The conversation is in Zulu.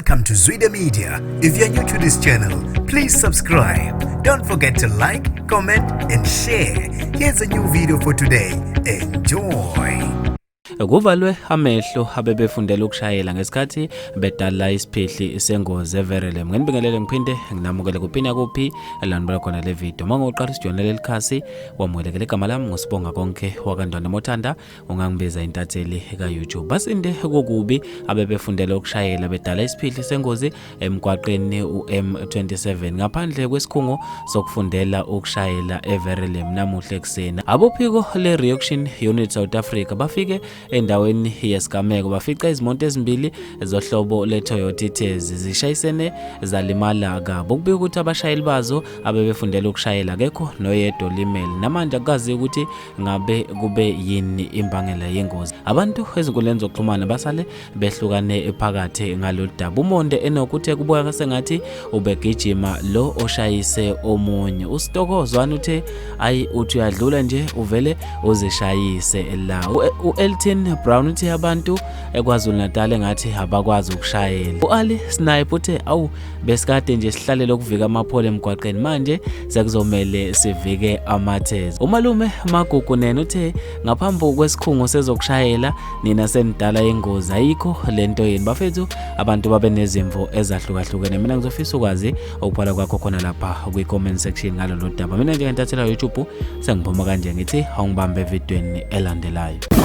Welcome to Zwida Media. If you're new to this channel, please subscribe. Don't forget to like, comment and share. Here's a new video for today. Enjoy. Kuvalwe amehlo abebefundela ukushayela ngesikhathi bedala Isphihli sengozi eVerele. Nginibingelele ngiphinde nginamukele kupina kuphi elandibela khona le video. Mangoqala isijonela lelikhasi wamukelekele igama lami ngosibonga konke wakandwana mothanda ungangibiza intatheli ka YouTube. Basinde kokubi abebefundela ukushayela bedala Isphihli sengozi emgwaqeni uM27 ngaphandle kwesikhungo sokufundela ukushayela eVerele namuhle ekseni. Abophiko le Reaction Unit South Africa bafike endaweni yesigameko bafica izimoto ezimbili ezohlobo leToyota Tezi zishayisene zalimala kabo. Kubika ukuthi abashayeli bazo abebefundela ukushayela akekho noyedwa olimele namanje akazi ukuthi ngabe kube yini imbangela yengozi. Abantu ezinkundleni zokuxhumana basale behlukane phakathi ngalolu daba. Umonde enokuthi kubukeka sengathi ubegijima lo oshayise omunye. Usitokozwana uthe ayi uthi uyadlula nje uvele uzishayise la. Elton Brown uthi abantu eKwaZulu Natal engathi abakwazi ukushayela. Ali Snipe uthe awu besikade nje sihlalele ukuvika amaphola emgwaqeni manje sekuzomela sivike amathezi. Umalume Magugu nene uthe ngaphambi kwesikhungo sezokushayela nina senidala yengozi ayikho lento yini bafethu abantu babe nezimvo ezahlukahlukene. Mina ngizofisa ukwazi ukuphala kwakho khona lapha kwi-comment section ngalo lo daba. Mina nje ngentathela YouTube sengiphuma kanje ngithi awungibambe evidweni elandelayo.